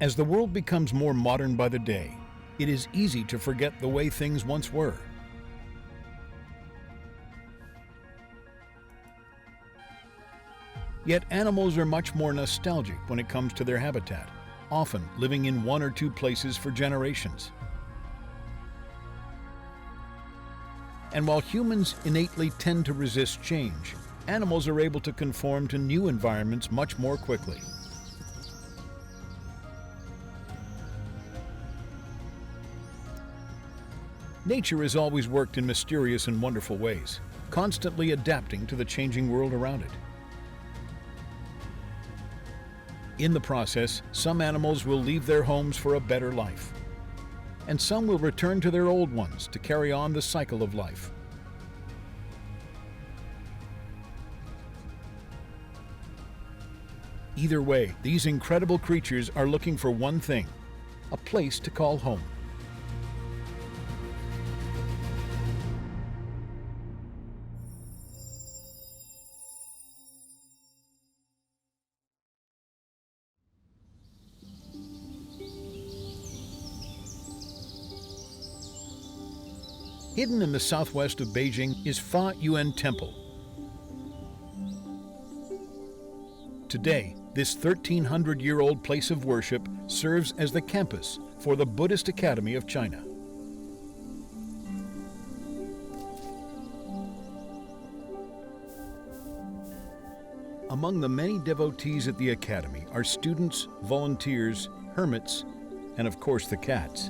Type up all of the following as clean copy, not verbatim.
As the world becomes more modern by the day, it is easy to forget the way things once were. Yet animals are much more nostalgic when it comes to their habitat, often living in one or two places for generations. And while humans innately tend to resist change, animals are able to conform to new environments much more quickly. Nature has always worked in mysterious and wonderful ways, constantly adapting to the changing world around it. In the process, some animals will leave their homes for a better life, and some will return to their old ones to carry on the cycle of life. Either way, these incredible creatures are looking for one thing: a place to call home. Hidden in the southwest of Beijing is Fa Yuan Temple. Today, this 1,300-year-old place of worship serves as the campus for the Buddhist Academy of China. Among the many devotees at the academy are students, volunteers, hermits, and of course the cats.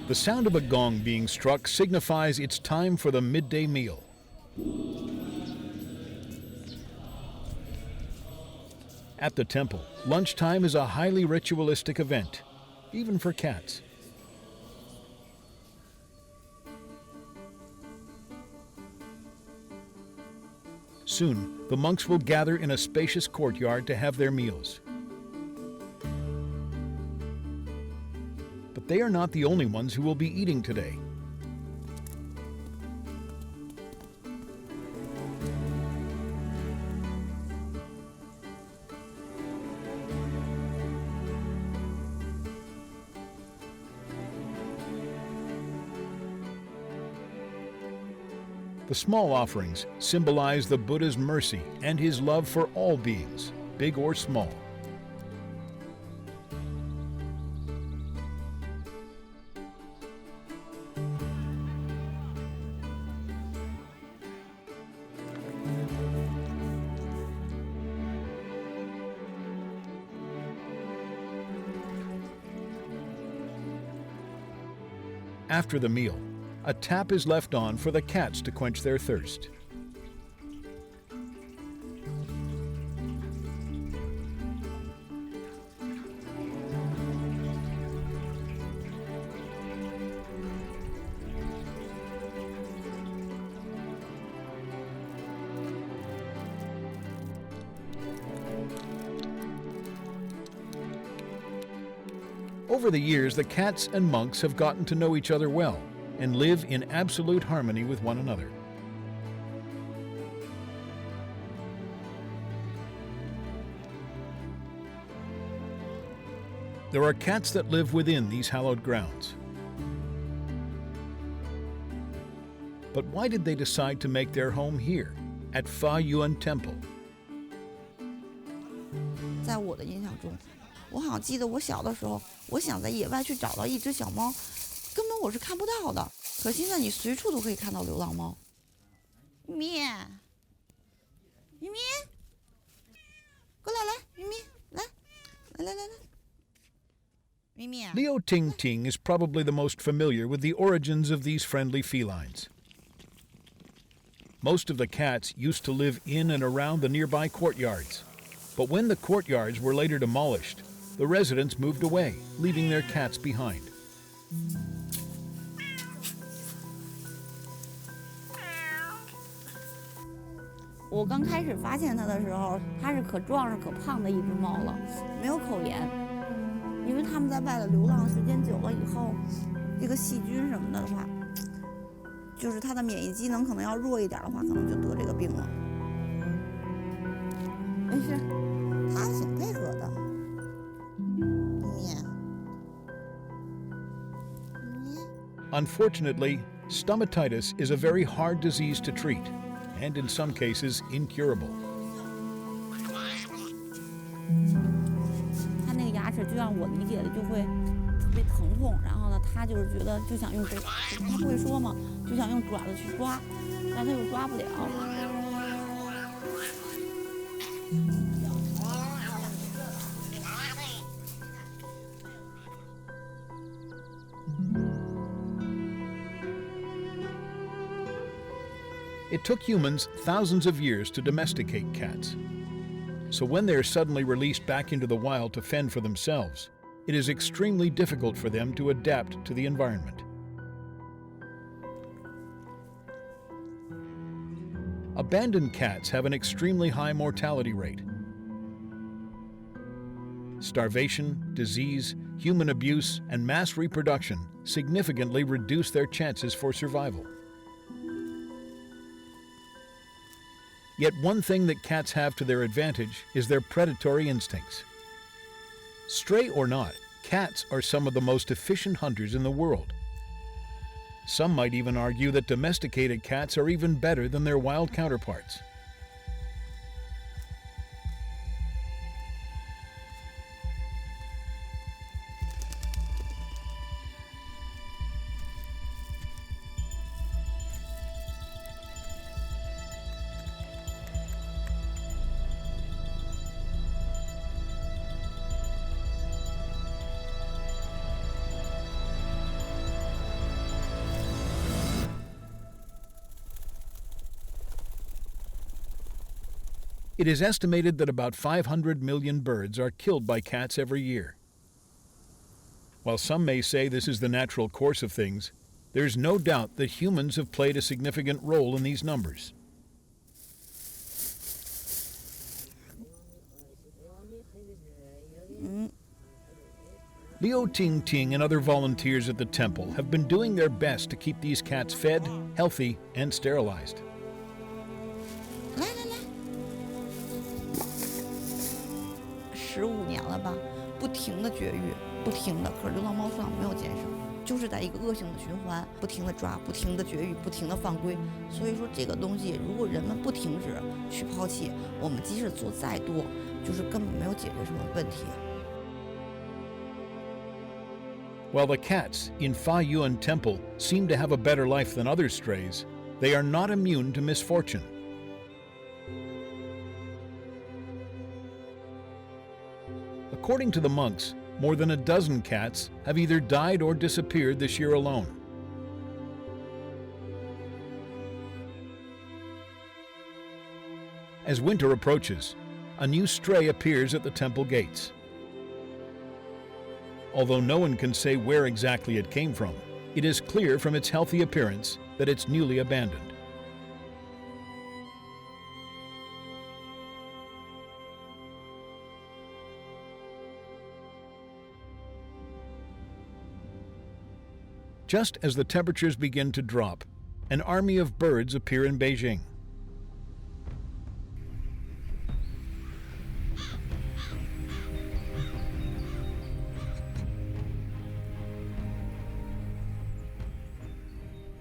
The sound of a gong being struck signifies it's time for the midday meal. At the temple, lunchtime is a highly ritualistic event, even for cats. Soon, the monks will gather in a spacious courtyard to have their meals. But they are not the only ones who will be eating today. The small offerings symbolize the Buddha's mercy and his love for all beings, big or small. After the meal, a tap is left on for the cats to quench their thirst. Over the years, the cats and monks have gotten to know each other well and live in absolute harmony with one another. There are cats that live within these hallowed grounds. But why did they decide to make their home here, at Fa Yuan Temple? 在我的印象中，我好像记得我小的时候，我想在野外去找到一只小猫，根本我是看不到的。可现在你随处都可以看到流浪猫。咪咪，咪咪，过来来，咪咪，来，来来来来。咪咪啊。Liu Tingting is probably the most familiar with the origins of these friendly felines. Most of the cats used to live in and around the nearby courtyards. But when the courtyards were later demolished, the residents moved away, leaving their cats behind. 我刚开始发现它的时候，它是可壮实可胖的一只猫了，没有口炎。因为它们在外头流浪时间久了以后，这个细菌什么的话，就是它的免疫机能可能要弱一点的话，可能就得这个病了。没事，它挺配合的。Unfortunately, stomatitis is a very hard disease to treat, and in some cases incurable. 它那个牙齿就像我理解的，就会特别疼痛，然后呢，它就是觉得就想用它不会说嘛，就想用爪子去抓，但它又抓不了。It took humans thousands of years to domesticate cats. So when they are suddenly released back into the wild to fend for themselves, it is extremely difficult for them to adapt to the environment. Abandoned cats have an extremely high mortality rate. Starvation, disease, human abuse, and mass reproduction significantly reduce their chances for survival. Yet one thing that cats have to their advantage is their predatory instincts. Stray or not, cats are some of the most efficient hunters in the world. Some might even argue that domesticated cats are even better than their wild counterparts. It is estimated that about 500 million birds are killed by cats every year. While some may say this is the natural course of things, there's no doubt that humans have played a significant role in these numbers. Liu Tingting and other volunteers at the temple have been doing their best to keep these cats fed, healthy, and sterilized. 15年了吧，不停的绝育，不停的，可是流浪猫数量没有减少，就是在一个恶性的循环，不停的抓，不停的绝育，不停的犯规。所以说这个东西，如果人们不停止去抛弃，我们即使做再多，就是根本没有解决什么问题。While the cats in Fa Yuan Temple seem to have a better life than other strays, they are not immune to misfortune. According to the monks, more than a dozen cats have either died or disappeared this year alone. As winter approaches, a new stray appears at the temple gates. Although no one can say where exactly it came from, it is clear from its healthy appearance that it's newly abandoned. Just as the temperatures begin to drop, an army of birds appear in Beijing.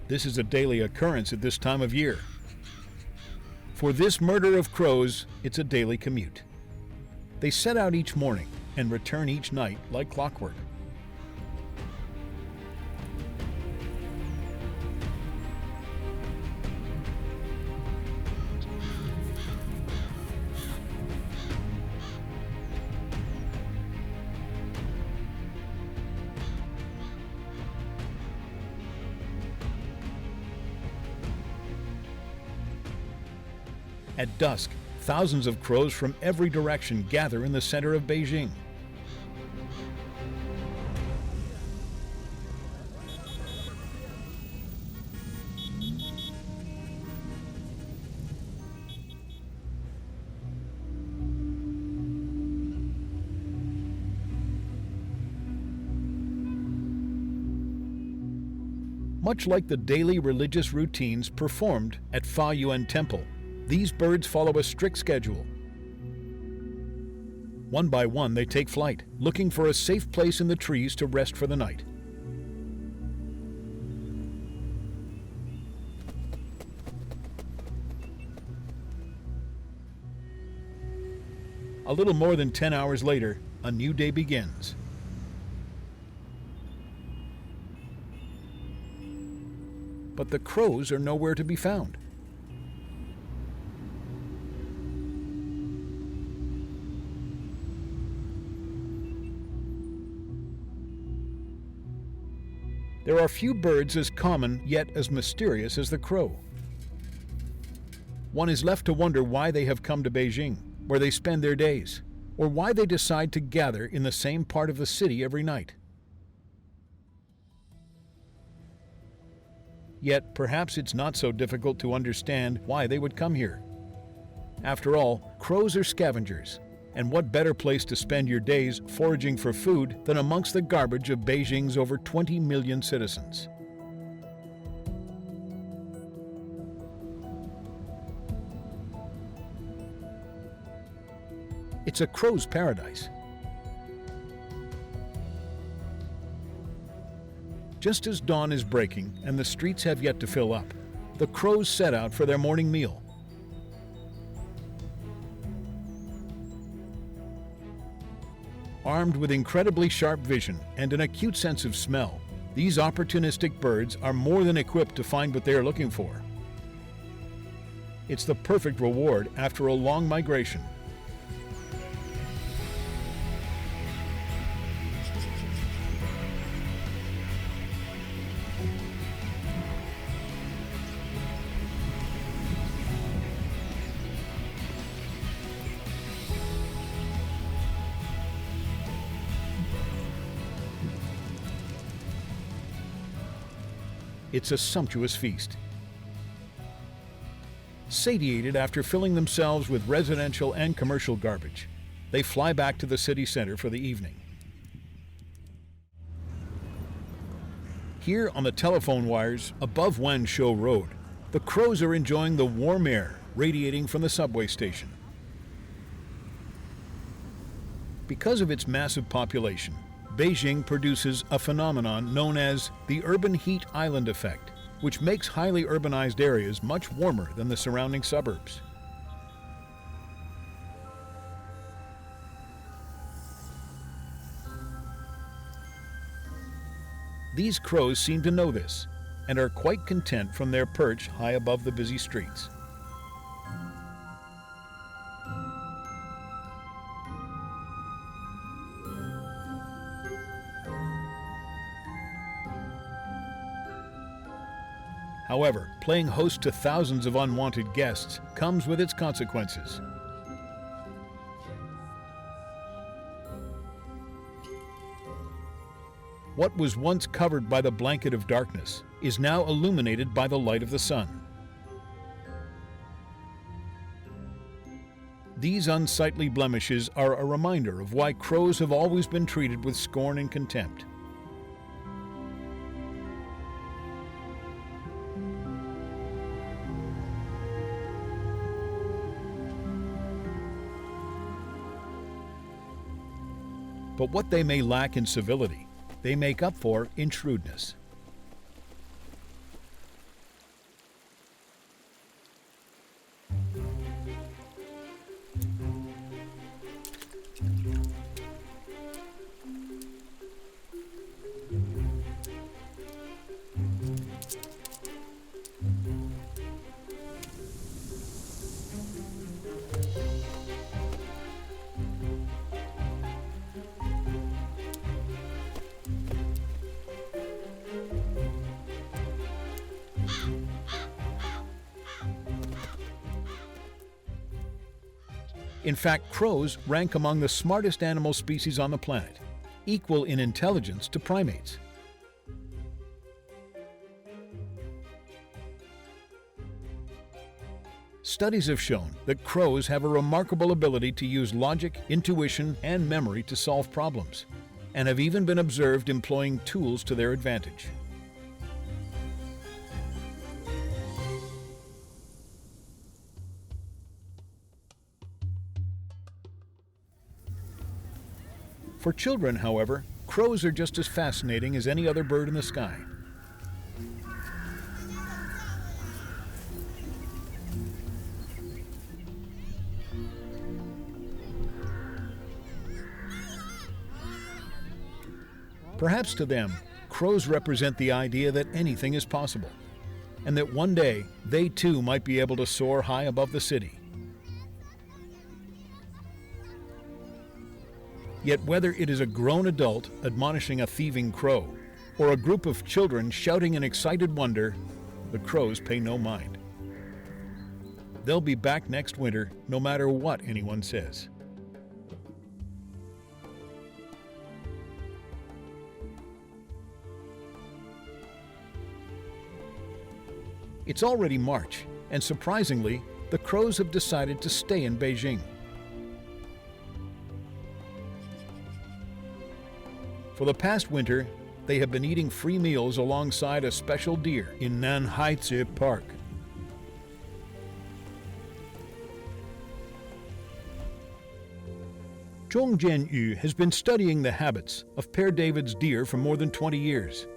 This is a daily occurrence at this time of year. For this murder of crows, it's a daily commute. They set out each morning and return each night like clockwork. At dusk, thousands of crows from every direction gather in the center of Beijing. Much like the daily religious routines performed at Fa Yuan Temple, these birds follow a strict schedule. One by one, they take flight, looking for a safe place in the trees to rest for the night. A little more than 10 hours later, a new day begins. But the crows are nowhere to be found. There are few birds as common yet as mysterious as the crow. One is left to wonder why they have come to Beijing, where they spend their days, or why they decide to gather in the same part of the city every night. Yet, perhaps it's not so difficult to understand why they would come here. After all, crows are scavengers, and what better place to spend your days foraging for food than amongst the garbage of Beijing's over 20 million citizens? It's a crow's paradise. Just as dawn is breaking and the streets have yet to fill up, the crows set out for their morning meal. Armed with incredibly sharp vision and an acute sense of smell, these opportunistic birds are more than equipped to find what they are looking for. It's the perfect reward after a long migration. It's a sumptuous feast. Satiated after filling themselves with residential and commercial garbage, they fly back to the city center for the evening. Here on the telephone wires above Wanshou Road, the crows are enjoying the warm air radiating from the subway station. Because of its massive population, Beijing produces a phenomenon known as the urban heat island effect, which makes highly urbanized areas much warmer than the surrounding suburbs. These crows seem to know this and are quite content from their perch high above the busy streets. However, playing host to thousands of unwanted guests comes with its consequences. What was once covered by the blanket of darkness is now illuminated by the light of the sun. These unsightly blemishes are a reminder of why crows have always been treated with scorn and contempt. But what they may lack in civility, they make up for in shrewdness. In fact, crows rank among the smartest animal species on the planet, equal in intelligence to primates. Studies have shown that crows have a remarkable ability to use logic, intuition, and memory to solve problems, and have even been observed employing tools to their advantage. For children, however, crows are just as fascinating as any other bird in the sky. Perhaps to them, crows represent the idea that anything is possible, and that one day they too might be able to soar high above the city. Yet whether it is a grown adult admonishing a thieving crow, or a group of children shouting in excited wonder, the crows pay no mind. They'll be back next winter no matter what anyone says. It's already March, and surprisingly, the crows have decided to stay in Beijing. For the past winter, they have been eating free meals alongside a special deer in Nanhaizi Park. Zhong Jianyu has been studying the habits of Père David's deer for more than 20 years.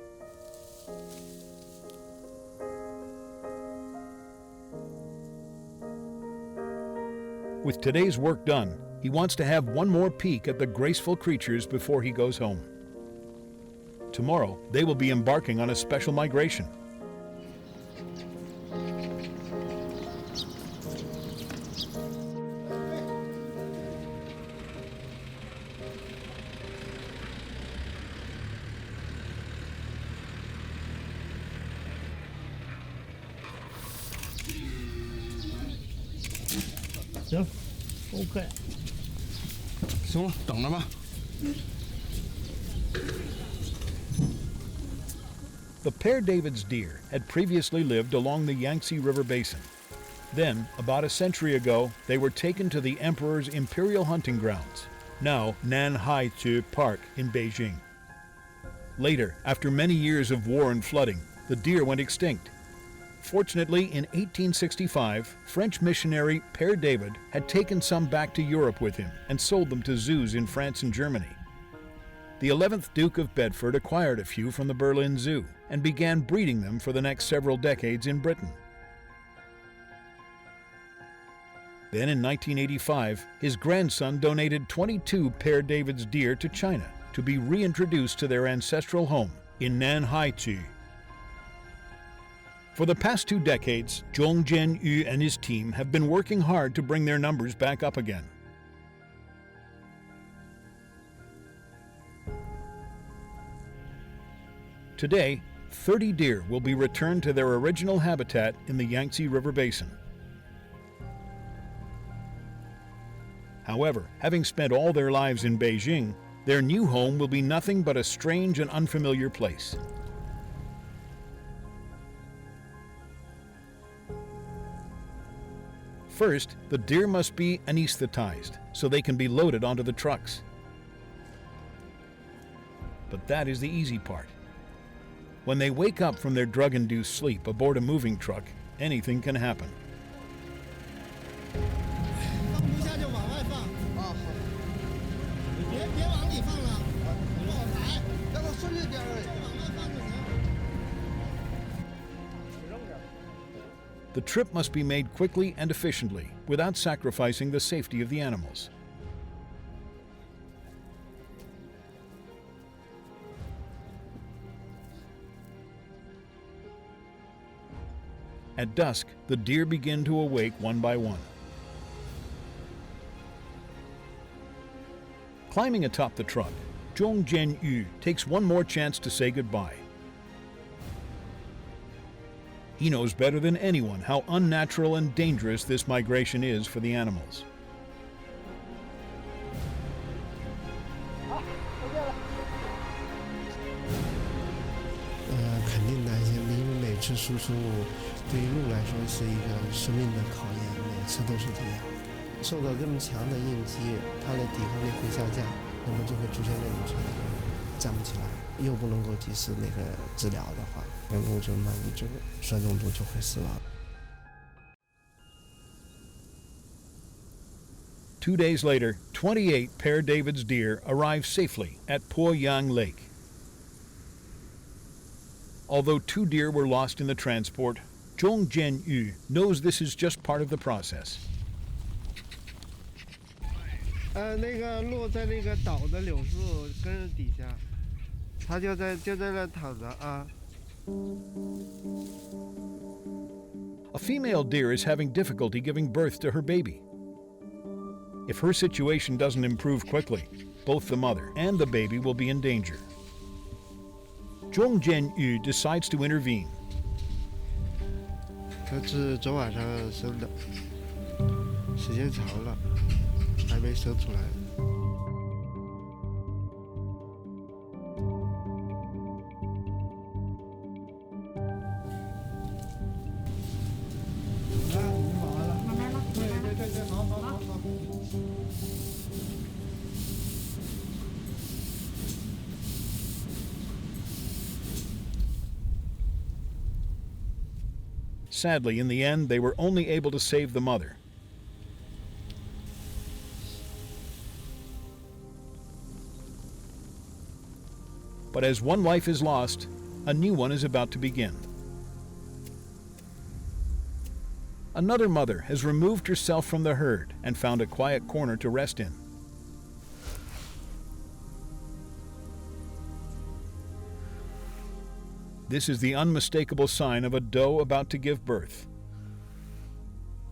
With today's work done, he wants to have one more peek at the graceful creatures before he goes home. Tomorrow, they will be embarking on a special migration. OK， 行了，等着吧。The Père David's deer had previously lived along the Yangtze River basin. Then, about a century ago, they were taken to the Emperor's imperial hunting grounds, now Nanhaizi Park in Beijing. Later, after many years of war and flooding, the deer went extinct. Fortunately, in 1865, French missionary Père David had taken some back to Europe with him and sold them to zoos in France and Germany. The 11th Duke of Bedford acquired a few from the Berlin Zoo and began breeding them for the next several decades in Britain. Then in 1985, his grandson donated 22 Père David's deer to China to be reintroduced to their ancestral home in Nanhaizi. For the past 2 decades, Zhong Jianyu and his team have been working hard to bring their numbers back up again. Today, 30 deer will be returned to their original habitat in the Yangtze River basin. However, having spent all their lives in Beijing, their new home will be nothing but a strange and unfamiliar place. First, the deer must be anesthetized so they can be loaded onto the trucks. But that is the easy part. When they wake up from their drug-induced sleep aboard a moving truck, anything can happen. The trip must be made quickly and efficiently, without sacrificing the safety of the animals. At dusk, the deer begin to awake one by one. Climbing atop the truck, Zhong Jianyu takes one more chance to say goodbye. He knows better than anyone how unnatural and dangerous this migration is for the animals. 肯定担心，因为每次输出对于鹿来说是一个生命的考验，每次都是这样。受到这么强的应激，它的抵抗力会下降，那么就会出现那种情况，站不起来，又不能够及时治疗的话，那鹿就慢慢就酸中毒就会死亡。2 days later, 28 Père David's deer arrived safely at Po Yang Lake. Although 2 deer were lost in the transport, Zhong Jianyu knows this is just part of the process. 那个落在那个岛的柳树根底下，它就在那躺着啊。A female deer is having difficulty giving birth to her baby. If her situation doesn't improve quickly, both the mother and the baby will be in danger. Zhong Jianyu decides to intervene. 它是昨晚上生的，时间长了，还没生出来。Sadly, in the end, they were only able to save the mother. But as one life is lost, a new one is about to begin. Another mother has removed herself from the herd and found a quiet corner to rest in. This is the unmistakable sign of a doe about to give birth.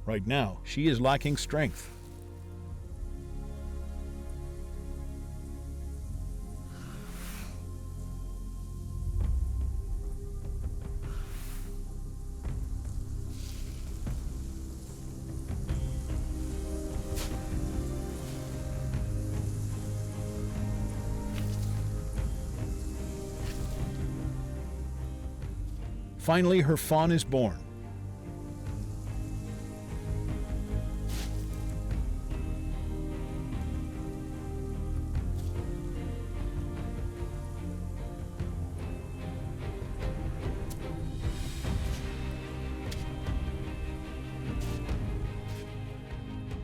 Right now, she is lacking strength. Finally, her fawn is born.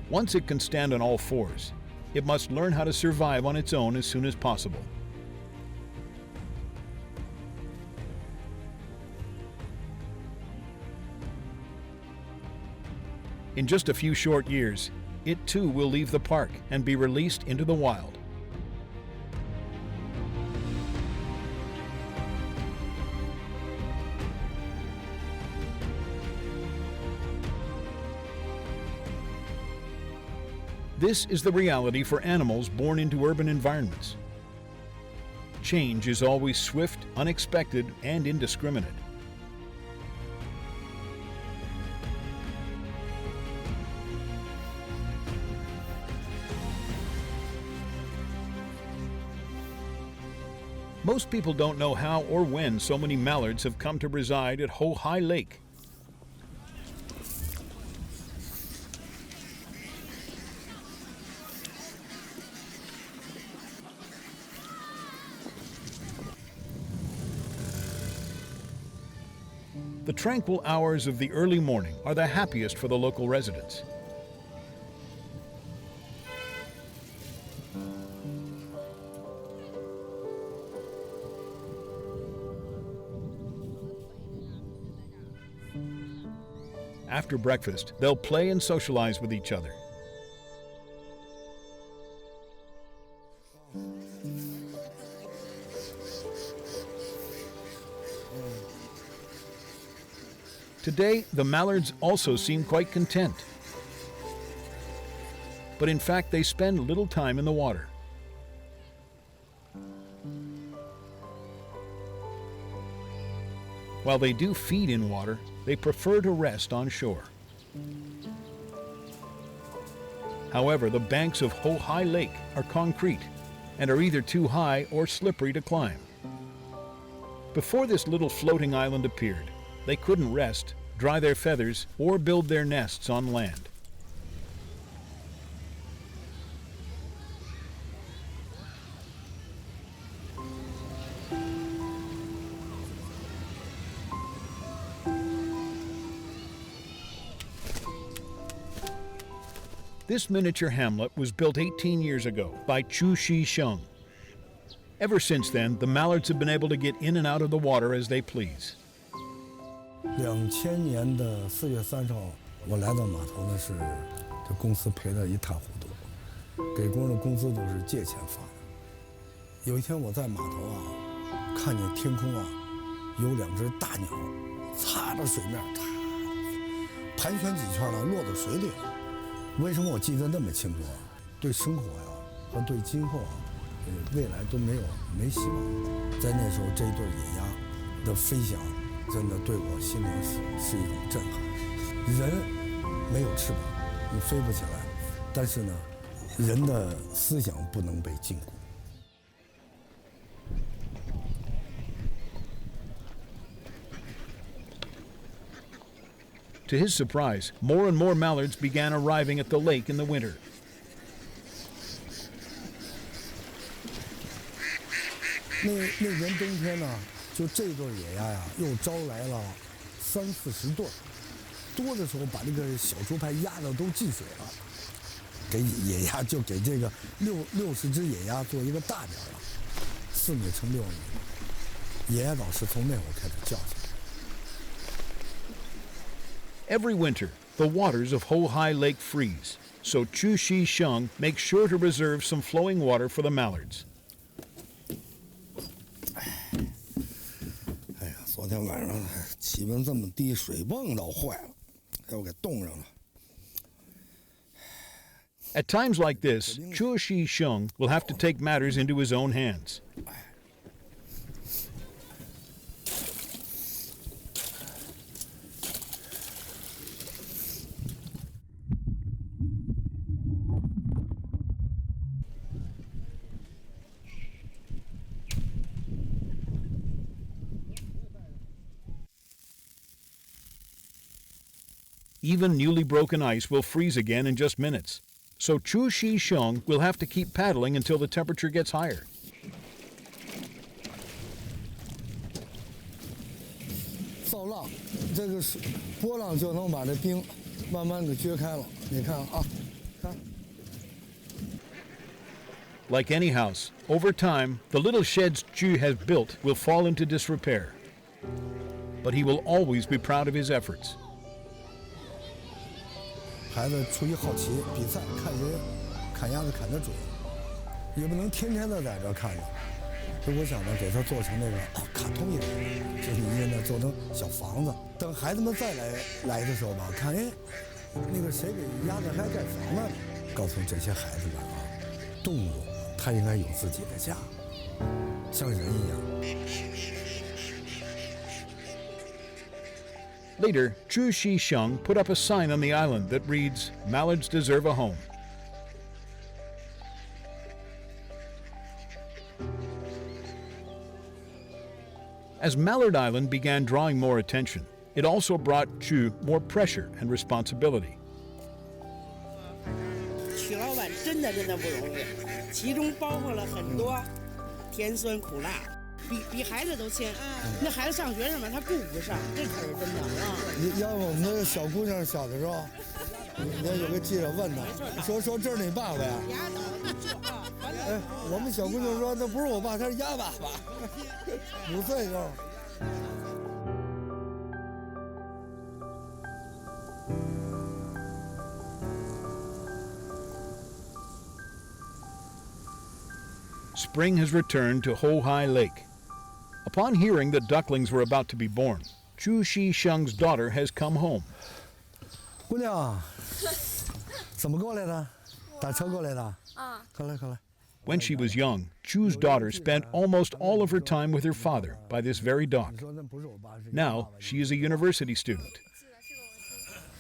Once it can stand on all fours, it must learn how to survive on its own as soon as possible. In just a few short years, it too will leave the park and be released into the wild. This is the reality for animals born into urban environments. Change is always swift, unexpected, and indiscriminate. Most people don't know how or when so many mallards have come to reside at Ho Hai Lake. The tranquil hours of the early morning are the happiest for the local residents. After breakfast, they'll play and socialize with each other. Today, the mallards also seem quite content. But in fact, they spend little time in the water. While they do feed in water, they prefer to rest on shore. However, the banks of Ho Hai Lake are concrete and are either too high or slippery to climb. Before this little floating island appeared, they couldn't rest, dry their feathers, or build their nests on land. This miniature hamlet was built 18 years ago by Chu Shisheng. Ever since then, the Mallards have been able to get in and out of the water as they please. 2000年的4月30号，我来到码头呢，是这公司赔得一塌糊涂，给工人的工资都是借钱发的。有一天我在码头啊，看见天空啊，有2只大鸟，擦着水面，盘旋几圈呢，落到水里了。为什么我记得那么清楚啊？对生活呀、和对今后啊，未来都没希望。在那时候，这一对野鸭的飞翔，真的对我心灵是一种震撼。人没有翅膀，你飞不起来，但是呢，人的思想不能被禁锢。To his surprise, more and more mallards began arriving at the lake in the winter. 那年冬天呢，就这对野鸭呀，又招来了30-40对，多的时候把这个小猪排压得都进水了。给野鸭就给这个60只野鸭做一个大点了，4米乘6米。野鸭岛是从那会儿开始叫起来。 Every winter, the waters of Hohai Lake freeze, so Chu Shisheng makes sure to reserve some flowing water for the mallards. 哎呀，昨天晚上气温这么低，水泵都坏了，给我给冻上了。 At times like this, Chu Shisheng will have to take matters into his own hands. Even newly broken ice will freeze again in just minutes, so Chu Shisheng will have to keep paddling until the temperature gets higher. 造浪，这个是波浪就能把这冰慢慢的撅开了。你看啊，看。 Like any house, over time, the little sheds Chu has built will fall into disrepair. But he will always be proud of his efforts. 孩子出于好奇，比赛看谁砍鸭子砍得准，也不能天天的在这看着。所以我想呢，给他做成那个卡通一点，就是一人呢做成小房子。等孩子们再来的时候吧，看哎，那个谁给鸭子还盖房呢？告诉这些孩子们啊，动物它应该有自己的家，像人一样。 Later, Chu Shisheng put up a sign on the island that reads, "Mallards deserve a home." As Mallard Island began drawing more attention, it also brought Chu more pressure and responsibility. 曲老板真的不容易，其中包括了很多甜酸苦辣。 比孩子都亲，那孩子上学什么他顾不上，这可是真的啊！你要我们那个小姑娘小的时候，你看有个记者问她，说这是你爸爸呀？哎，我们小姑娘说那不是我爸，他是鸭爸爸，5岁时候。 Spring has returned to Hohai Lake. Upon hearing that ducklings were about to be born, Chu Shisheng's daughter has come home. 姑娘，怎么过来的？打车过来的？啊，快来。 When she was young, Chu's daughter spent almost all of her time with her father by this very dock. Now, she is a university student.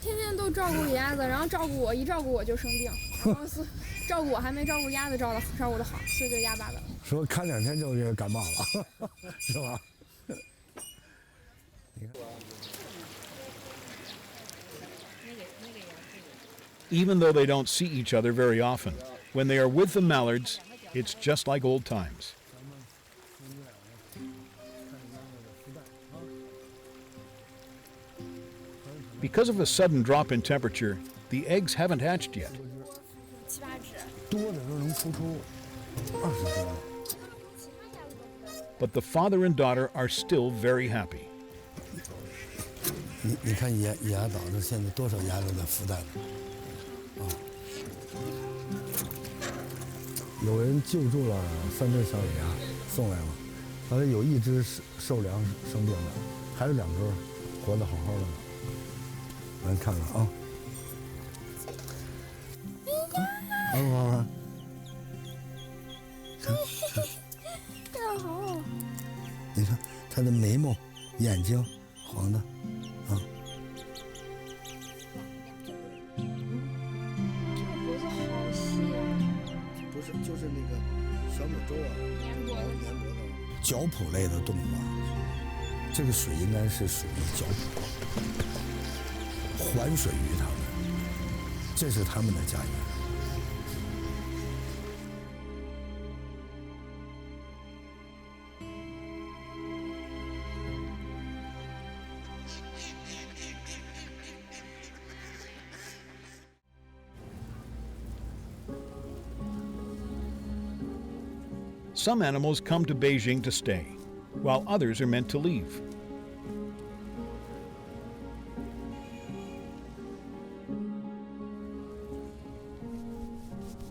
天天都照顾鸭子，然后照顾我，一照顾我就生病，然后是照顾我还没照顾鸭子照顾的好，是个鸭爸爸。说看2天就给感冒了，是吧？ Even though they don't see each other very often, when they are with the Mallards, it's just like old times. Because of a sudden drop in temperature, the eggs haven't hatched yet. 多的时候能孵出20只。 But the father and daughter are still very happy. 你看鸭岛这现在多少鸭都在孵蛋啊！有人救助了3只小野鸭，送来了，后来有1只受凉生病了，还有2只活得好好的呢。咱看看啊，好不好玩？看，这样好。你看它的眉毛、眼睛黄的。 就是那个小母舟啊，粘脖的。角蹼类的动物啊，这个水应该是属于角蹼，环水鱼它们，这是它们的家园。 Some animals come to Beijing to stay, while others are meant to leave.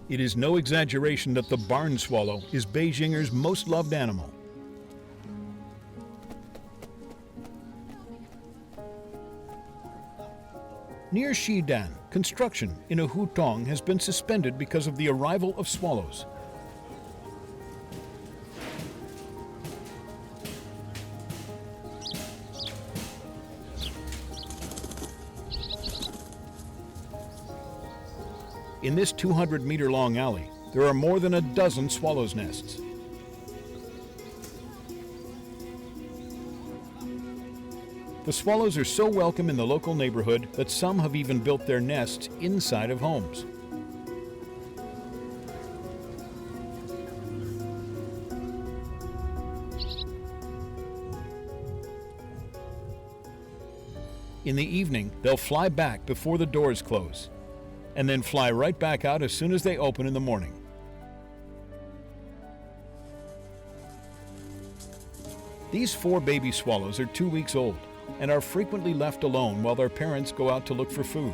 It is no exaggeration that the barn swallow is Beijingers' most loved animal. Near Xidan, construction in a hutong has been suspended because of the arrival of swallows. In this 200-meter-long alley, there are more than a dozen swallows' nests. The swallows are so welcome in the local neighborhood that some have even built their nests inside of homes. In the evening, they'll fly back before the doors close, and then fly right back out as soon as they open in the morning. These 4 baby swallows are 2 weeks old and are frequently left alone while their parents go out to look for food.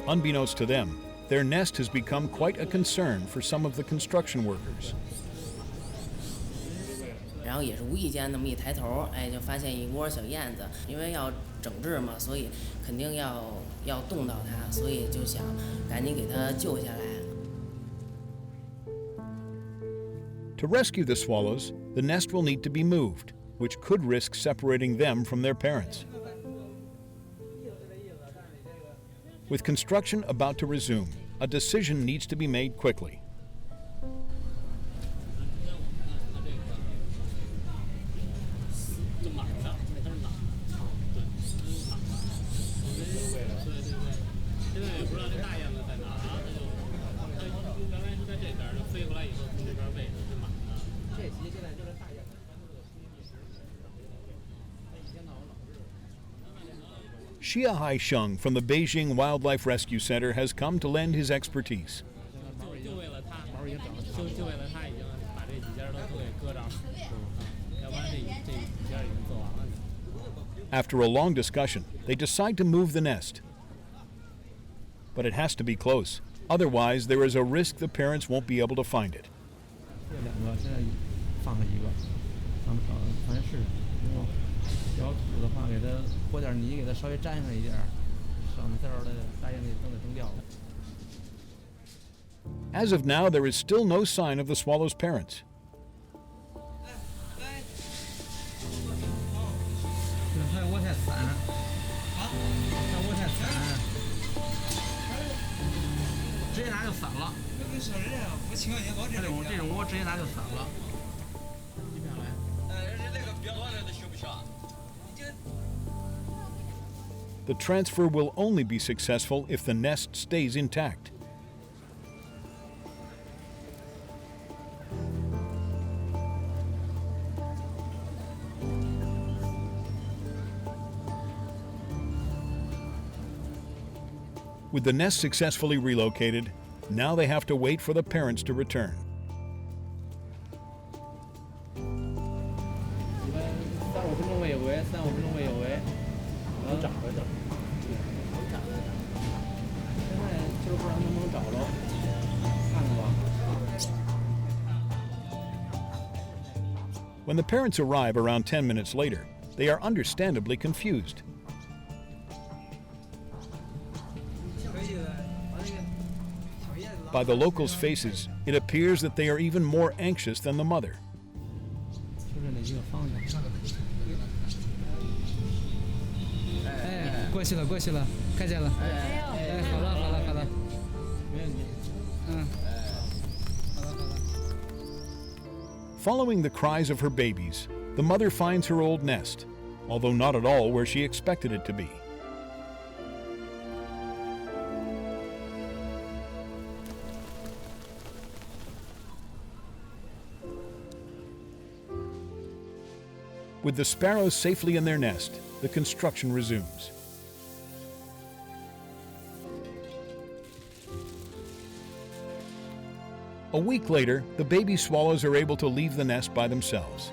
Unbeknownst to them, their nest has become quite a concern for some of the construction workers. 然后也是无意间那么一抬头，就发现一窝小燕子，因为要整治嘛，所以肯定要动到它，所以就想赶紧给它救下来。 To rescue the swallows, the nest will need to be moved, which could risk separating them from their parents. With construction about to resume, a decision needs to be made quickly. Xia Haisheng from the Beijing Wildlife Rescue Center has come to lend his expertise. After a long discussion, they decide to move the nest. But it has to be close. Otherwise, there is a risk the parents won't be able to find it. As of now, there is still no sign of the swallow's parents. The transfer will only be successful if the nest stays intact. With the nest successfully relocated, now they have to wait for the parents to return. 一般3-5分钟喂一回，3-5分钟喂一回，能找着找。能找着找。现在就是不知道能不能找着，看看吧。 When the parents arrive around 10 minutes later, they are understandably confused. By the locals' faces, it appears that they are even more anxious than the mother. 就是那几个方向。哎，过去了，过去了，看见了。哎，好了，好了，好了，没问题。嗯。好了，好了。 Following the cries of her babies, the mother finds her old nest, although not at all where she expected it to be. With the sparrows safely in their nest, the construction resumes. A week later, the baby swallows are able to leave the nest by themselves.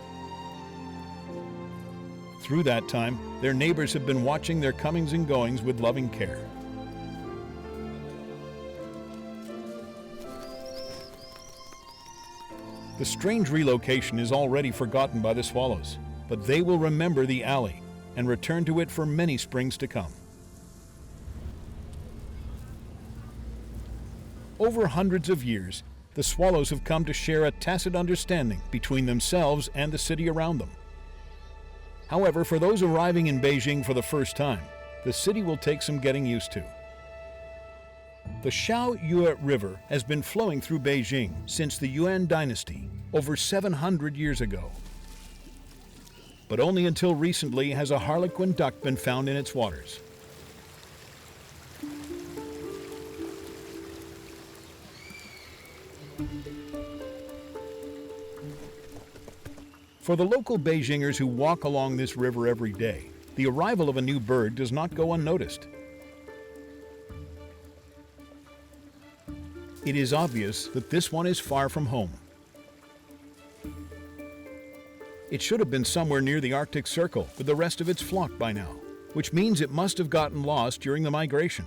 Through that time, their neighbors have been watching their comings and goings with loving care. The strange relocation is already forgotten by the swallows, but they will remember the alley and return to it for many springs to come. Over hundreds of years, the swallows have come to share a tacit understanding between themselves and the city around them. However, for those arriving in Beijing for the first time, the city will take some getting used to. The Xiaoyue River has been flowing through Beijing since the Yuan dynasty, over 700 years ago. But only until recently has a Harlequin duck been found in its waters. For the local Beijingers who walk along this river every day, the arrival of a new bird does not go unnoticed. It is obvious that this one is far from home. It should have been somewhere near the Arctic Circle with the rest of its flock by now, which means it must have gotten lost during the migration.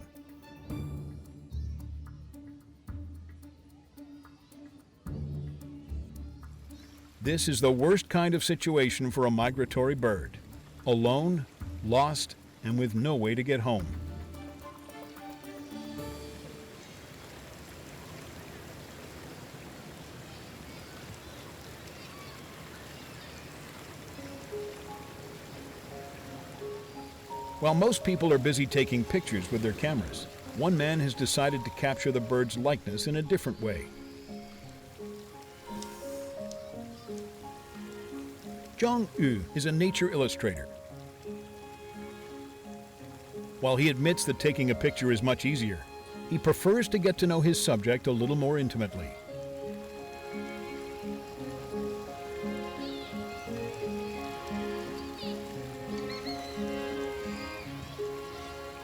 This is the worst kind of situation for a migratory bird. Alone, lost, and with no way to get home. While most people are busy taking pictures with their cameras, one man has decided to capture the bird's likeness in a different way. Zhang Yu is a nature illustrator. While he admits that taking a picture is much easier, he prefers to get to know his subject a little more intimately.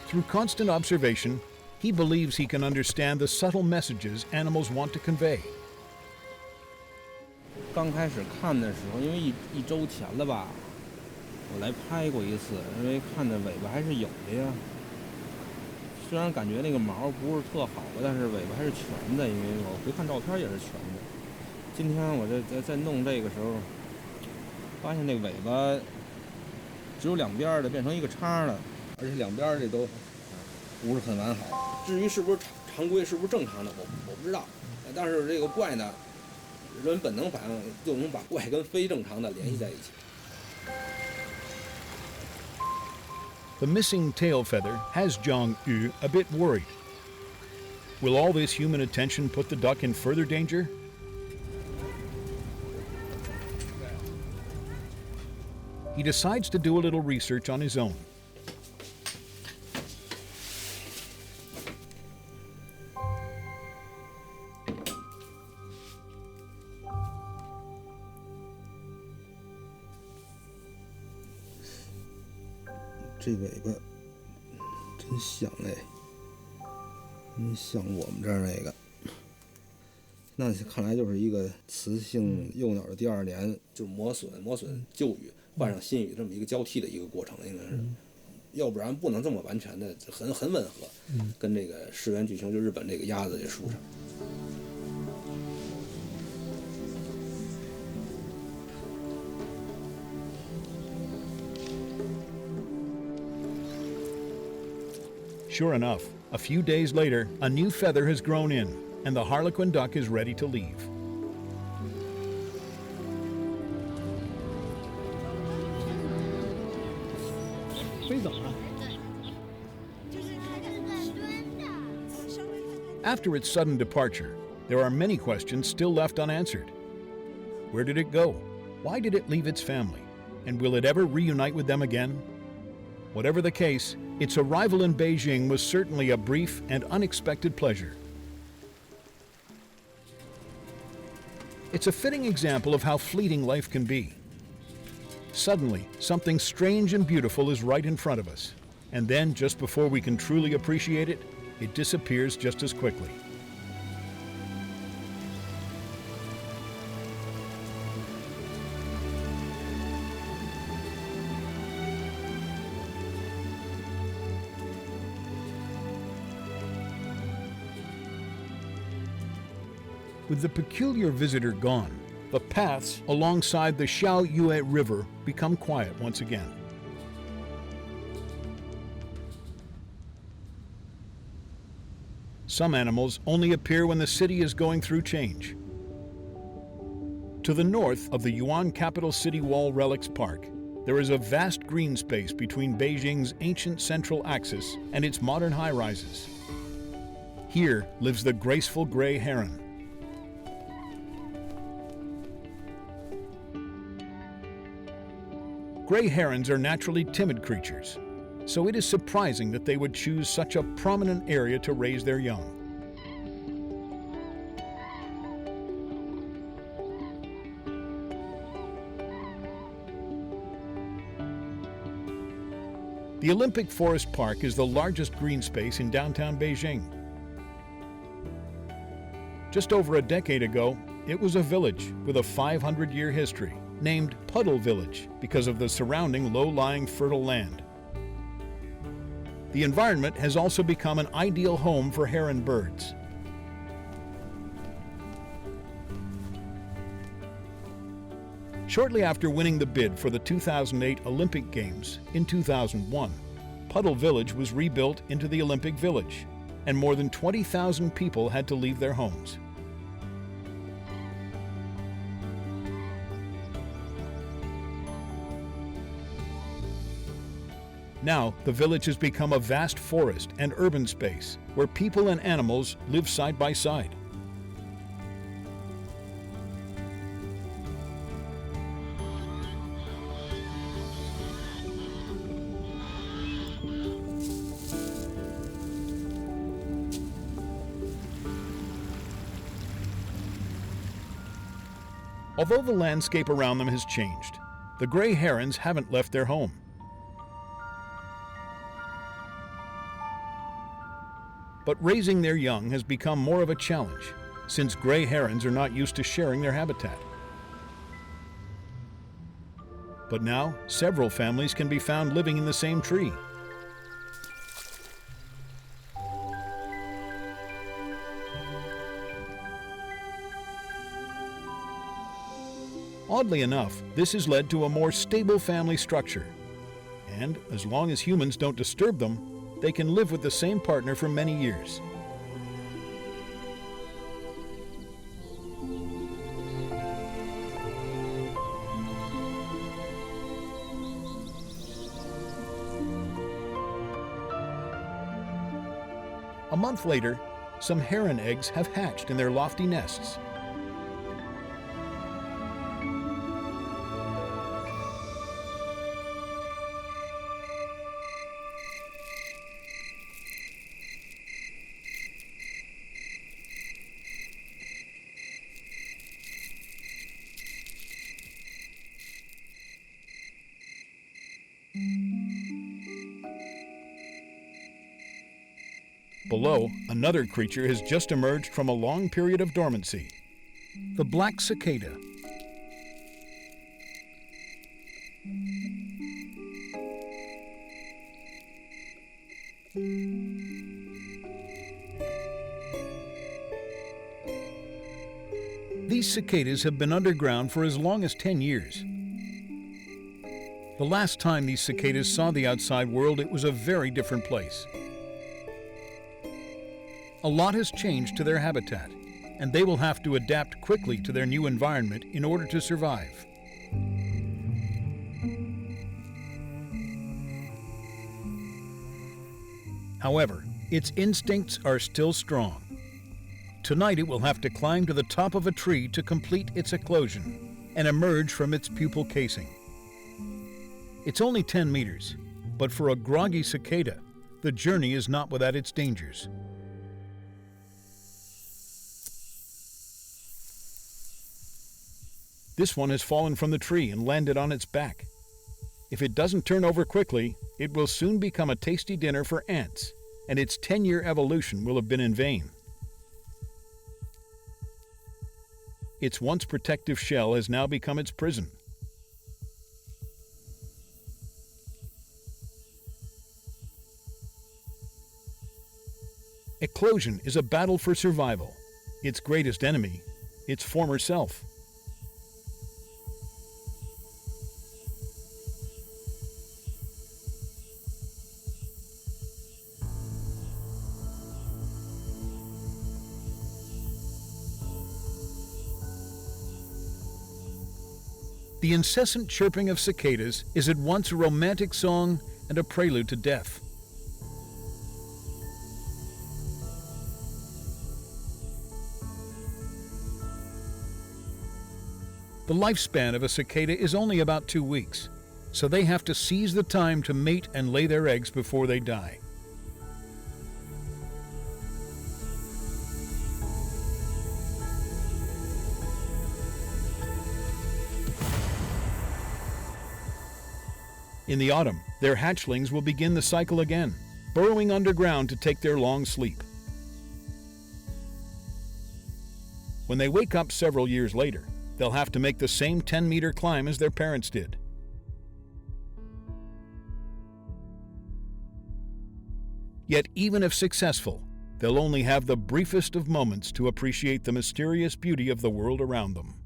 Through constant observation, he believes he can understand the subtle messages animals want to convey. 刚开始看的时候，因为一周前了吧，我来拍过一次，因为看着尾巴还是有的呀。虽然感觉那个毛不是特好的，但是尾巴还是全的，因为我回看照片也是全的。今天我在弄这个时候，发现那个尾巴只有两边的变成一个叉了，而且两边这都不是很完好。至于是不是常规，是不是正常的，我不知道。但是这个怪呢，人本能反应就能把怪跟非正常的联系在一起。 The missing tail feather has Zhang Yu a bit worried. Will all this human attention put the duck in further danger? He decides to do a little research on his own. This尾巴真响哎。像我们这儿那个，那看来就是一个雌性幼鸟的第2年就是磨损旧羽换上新羽这么一个交替的一个过程，应该是，要不然不能这么完全的很吻合，跟这个世原巨熊就日本这个鸭子这书上。Sure enough, a few days later, a new feather has grown in, and the Harlequin duck is ready to leave. After its sudden departure, there are many questions still left unanswered. Where did it go? Why did it leave its family? And will it ever reunite with them again? Whatever the case, its arrival in Beijing was certainly a brief and unexpected pleasure. It's a fitting example of how fleeting life can be. Suddenly, something strange and beautiful is right in front of us, and then, just before we can truly appreciate it, it disappears just as quickly. With the peculiar visitor gone, the paths alongside the Xiaoyue River become quiet once again. Some animals only appear when the city is going through change. To the north of the Yuan capital city wall Relics Park, there is a vast green space between Beijing's ancient central axis and its modern high-rises. Here lives the graceful gray heron. Gray herons are naturally timid creatures, so it is surprising that they would choose such a prominent area to raise their young. The Olympic Forest Park is the largest green space in downtown Beijing. Just over a decade ago, it was a village with a 500-year history, named Puddle Village because of the surrounding low-lying fertile land. The environment has also become an ideal home for heron birds. Shortly after winning the bid for the 2008 Olympic Games in 2001, Puddle Village was rebuilt into the Olympic Village, and more than 20,000 people had to leave their homes. Now, the village has become a vast forest and urban space where people and animals live side by side. Although the landscape around them has changed, the gray herons haven't left their home. But raising their young has become more of a challenge, since gray herons are not used to sharing their habitat. But now, several families can be found living in the same tree. Oddly enough, this has led to a more stable family structure. And as long as humans don't disturb them, they can live with the same partner for many years. A month later, some heron eggs have hatched in their lofty nests. Below, another creature has just emerged from a long period of dormancy. The black cicada. These cicadas have been underground for as long as 10 years. The last time these cicadas saw the outside world, it was a very different place. A lot has changed to their habitat, and they will have to adapt quickly to their new environment in order to survive. However, its instincts are still strong. Tonight it will have to climb to the top of a tree to complete its eclosion and emerge from its pupal casing. It's only 10 meters, but for a groggy cicada, the journey is not without its dangers. This one has fallen from the tree and landed on its back. If it doesn't turn over quickly, it will soon become a tasty dinner for ants, and its 10-year evolution will have been in vain. Its once protective shell has now become its prison. Eclosion is a battle for survival. Its greatest enemy, its former self. The incessant chirping of cicadas is at once a romantic song and a prelude to death. The lifespan of a cicada is only about 2 weeks, so they have to seize the time to mate and lay their eggs before they die. In the autumn, their hatchlings will begin the cycle again, burrowing underground to take their long sleep. When they wake up several years later, they'll have to make the same 10-meter climb as their parents did. Yet even if successful, they'll only have the briefest of moments to appreciate the mysterious beauty of the world around them.